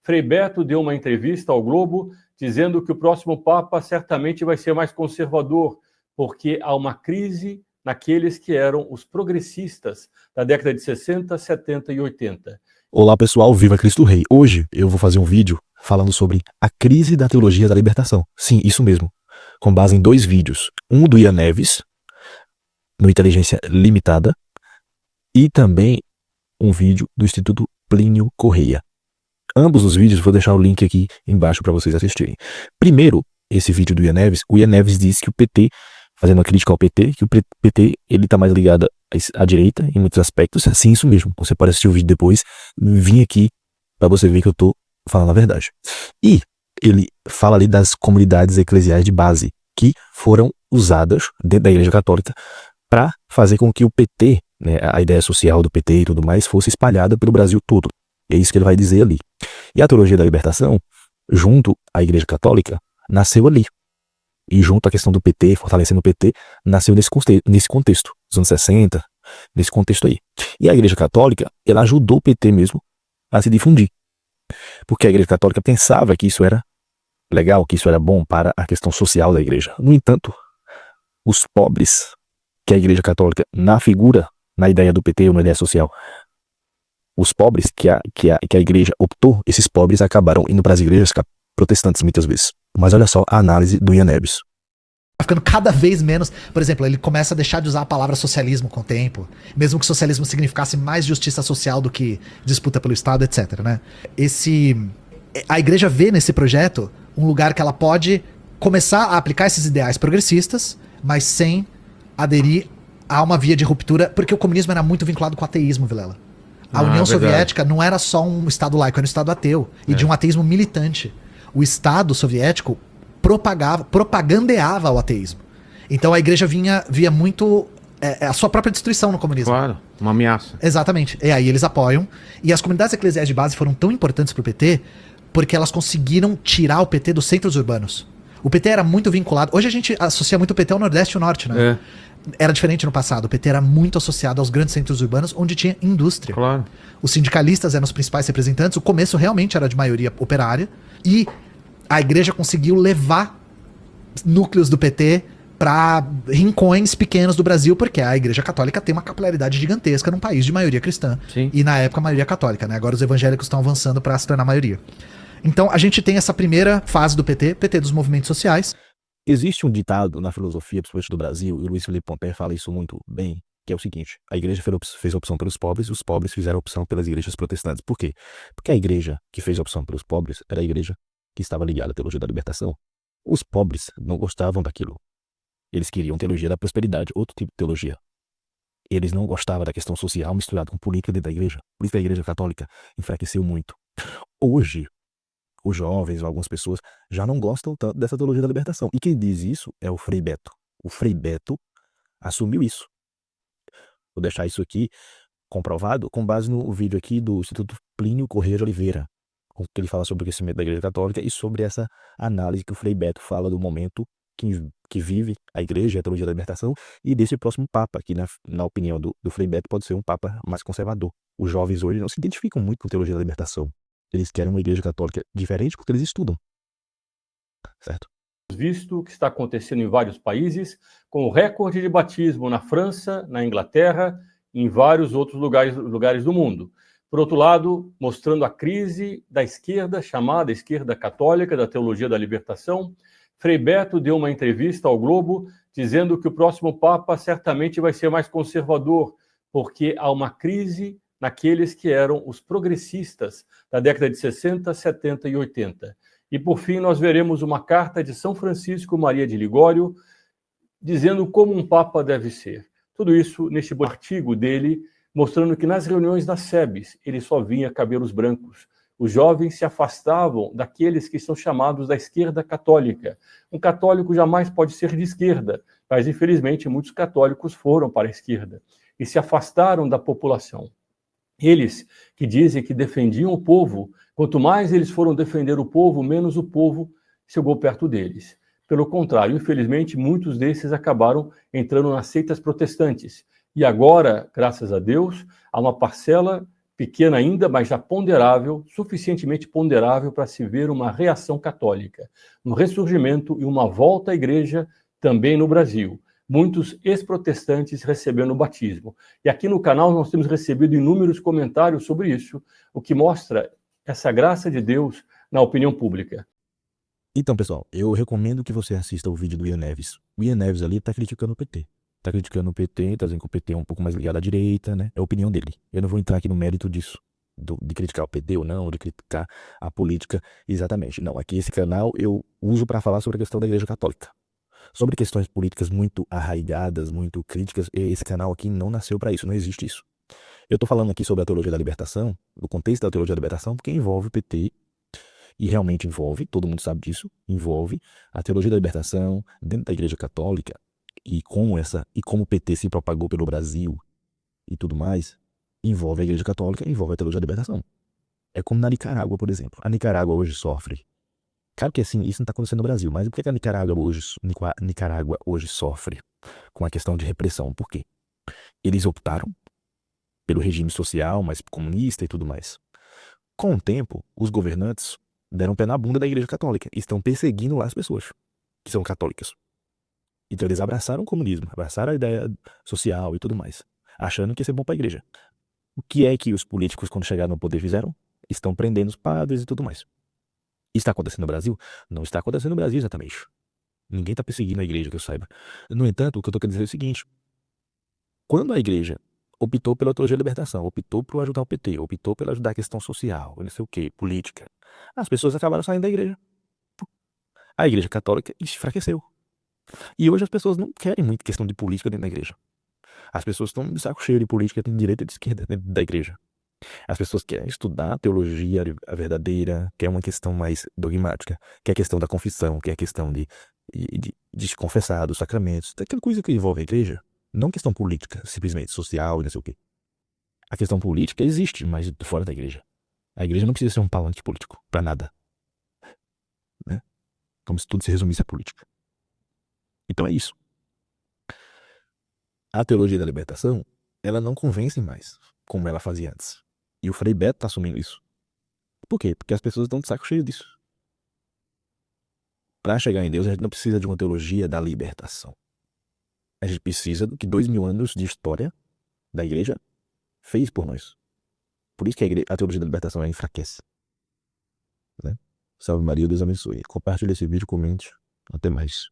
Frei Beto deu uma entrevista ao Globo dizendo que o próximo Papa certamente vai ser mais conservador, porque há uma crise naqueles que eram os progressistas da década de 60, 70 e 80. Olá pessoal, viva Cristo Rei! Hoje eu vou fazer um vídeo falando sobre a crise da teologia da libertação. Sim, isso mesmo, com base em 2 vídeos. Um do Ian Neves, no Inteligência Limitada, e também um vídeo do Instituto Plínio Correia. Ambos os vídeos, vou deixar o link aqui embaixo para vocês assistirem. Primeiro, esse vídeo do Ian Neves, o Ian Neves disse que o PT, fazendo uma crítica ao PT, que o PT ele tá mais ligado à direita em muitos aspectos. Sim, isso mesmo. Você pode assistir o vídeo depois, vim aqui para você ver que eu tô falando a verdade. E ele fala ali das comunidades eclesiais de base que foram usadas dentro da Igreja Católica para fazer com que o PT, né, a ideia social do PT e tudo mais, fosse espalhada pelo Brasil todo. É isso que ele vai dizer ali. E a teologia da libertação, junto à Igreja Católica, nasceu ali. E junto à questão do PT, fortalecendo o PT, nasceu nesse contexto, dos anos 60, nesse contexto aí. E a Igreja Católica, ela ajudou o PT mesmo a se difundir. Porque a Igreja Católica pensava que isso era legal, que isso era bom para a questão social da Igreja. No entanto, os pobres que a Igreja Católica, na figura, na ideia do PT ou na ideia social, os pobres que a Igreja optou, esses pobres acabaram indo para as igrejas protestantes muitas vezes. Mas olha só a análise do Ian Neves. Tá ficando cada vez menos. Por exemplo, ele começa a deixar de usar a palavra socialismo com o tempo, mesmo que socialismo significasse mais justiça social do que disputa pelo Estado, etc, né? A igreja vê nesse projeto um lugar que ela pode começar a aplicar esses ideais progressistas, mas sem aderir a uma via de ruptura, porque o comunismo era muito vinculado com o ateísmo, Vilela. A União Soviética não era só um Estado laico, era um Estado ateu, e de um ateísmo militante. O Estado soviético propagandeava o ateísmo. Então a igreja via muito a sua própria destruição no comunismo. Claro, uma ameaça. Exatamente. E aí eles apoiam. E as comunidades eclesiais de base foram tão importantes para o PT porque elas conseguiram tirar o PT dos centros urbanos. O PT era muito vinculado... Hoje a gente associa muito o PT ao Nordeste e ao Norte, né? Era diferente no passado. O PT era muito associado aos grandes centros urbanos onde tinha indústria. Claro. Os sindicalistas eram os principais representantes. O começo realmente era de maioria operária. E a igreja conseguiu levar núcleos do PT para rincões pequenos do Brasil, porque a Igreja Católica tem uma capilaridade gigantesca num país de maioria cristã. Sim. E na época a maioria católica, né? Agora os evangélicos estão avançando para se tornar maioria. Então a gente tem essa primeira fase do PT dos movimentos sociais. Existe um ditado na filosofia, principalmente do Brasil, e o Luiz Felipe Pomper fala isso muito bem, que é o seguinte: a igreja fez a opção pelos pobres, os pobres fizeram a opção pelas igrejas protestantes. Por quê? Porque a igreja que fez a opção pelos pobres era a igreja que estava ligada à teologia da libertação. Os pobres não gostavam daquilo. Eles queriam teologia da prosperidade, outro tipo de teologia. Eles não gostavam da questão social misturada com política dentro da igreja. Por isso que a Igreja Católica enfraqueceu muito. Hoje, os jovens ou algumas pessoas já não gostam tanto dessa teologia da libertação. E quem diz isso é o Frei Beto. O Frei Beto assumiu isso. Vou deixar isso aqui comprovado com base no vídeo aqui do Instituto Plínio Correia de Oliveira, que ele fala sobre o crescimento da Igreja Católica e sobre essa análise que o Frei Beto fala do momento que vive a Igreja, a teologia da libertação, e desse próximo Papa, que na opinião do Frei Beto pode ser um Papa mais conservador. Os jovens hoje não se identificam muito com a teologia da libertação. Eles querem uma Igreja Católica diferente porque eles estudam. Certo? Visto o que está acontecendo em vários países, com o recorde de batismo na França, na Inglaterra e em vários outros lugares do mundo. Por outro lado, mostrando a crise da esquerda, chamada esquerda católica, da teologia da libertação, Frei Beto deu uma entrevista ao Globo dizendo que o próximo Papa certamente vai ser mais conservador, porque há uma crise naqueles que eram os progressistas da década de 60, 70 e 80. E, por fim, nós veremos uma carta de São Francisco Maria de Ligório dizendo como um Papa deve ser. Tudo isso neste artigo dele, mostrando que nas reuniões das SEBs ele só vinha cabelos brancos. Os jovens se afastavam daqueles que são chamados da esquerda católica. Um católico jamais pode ser de esquerda, mas infelizmente muitos católicos foram para a esquerda e se afastaram da população. Eles que dizem que defendiam o povo, quanto mais eles foram defender o povo, menos o povo chegou perto deles. Pelo contrário, infelizmente, muitos desses acabaram entrando nas seitas protestantes. E agora, graças a Deus, há uma parcela pequena ainda, mas já ponderável, suficientemente ponderável para se ver uma reação católica, um ressurgimento e uma volta à igreja também no Brasil. Muitos ex-protestantes recebendo o batismo. E aqui no canal nós temos recebido inúmeros comentários sobre isso, o que mostra essa graça de Deus na opinião pública. Então, pessoal, eu recomendo que você assista o vídeo do Ian Neves. O Ian Neves ali tá criticando o PT. Tá criticando o PT, tá dizendo que o PT é um pouco mais ligado à direita, né? É a opinião dele. Eu não vou entrar aqui no mérito disso, de criticar o PT ou não, de criticar a política exatamente. Não, aqui esse canal eu uso para falar sobre a questão da Igreja Católica. Sobre questões políticas muito arraigadas, muito críticas, esse canal aqui não nasceu para isso, não existe isso. Eu tô falando aqui sobre a teologia da libertação, do contexto da teologia da libertação, porque envolve o PT, e realmente envolve, todo mundo sabe disso, envolve a teologia da libertação dentro da Igreja Católica, e como o PT se propagou pelo Brasil e tudo mais, envolve a Igreja Católica, envolve a teologia da libertação. É como na Nicarágua, por exemplo. A Nicarágua hoje sofre. Claro que assim, isso não está acontecendo no Brasil, mas por que a Nicarágua hoje sofre com a questão de repressão? Por quê? Eles optaram pelo regime social, mais comunista e tudo mais. Com o tempo, os governantes deram um pé na bunda da Igreja Católica e estão perseguindo lá as pessoas que são católicas. Então eles abraçaram o comunismo, abraçaram a ideia social e tudo mais, achando que ia ser bom para a igreja. O que é que os políticos, quando chegaram no poder, fizeram? Estão prendendo os padres e tudo mais. Está acontecendo no Brasil? Não está acontecendo no Brasil exatamente. Ninguém está perseguindo a igreja, que eu saiba. No entanto, o que eu estou querendo dizer é o seguinte. Quando a igreja optou pela teologia da libertação, optou por ajudar o PT, optou por ajudar a questão social, não sei o quê, política, as pessoas acabaram saindo da igreja. A igreja católica enfraqueceu. E hoje as pessoas não querem muito questão de política dentro da igreja. As pessoas estão de saco cheio de política de direita e de esquerda dentro da igreja. As pessoas querem estudar a teologia a verdadeira, quer uma questão mais dogmática, quer a questão da confissão, quer a questão de se confessar, dos sacramentos, daquela coisa que envolve a igreja. Não questão política, simplesmente social e não sei o quê. A questão política existe, mas fora da igreja. A igreja não precisa ser um palanque político, pra nada. Né? Como se tudo se resumisse à política. Então é isso. A teologia da libertação, ela não convence mais, como ela fazia antes. E o Frei Beto tá assumindo isso. Por quê? Porque as pessoas estão de saco cheio disso. Para chegar em Deus, a gente não precisa de uma teologia da libertação. A gente precisa do que 2000 anos de história da igreja fez por nós. Por isso que a teologia da libertação ela enfraquece. Né? Salve Maria, Deus abençoe. Compartilhe esse vídeo, comente. Até mais.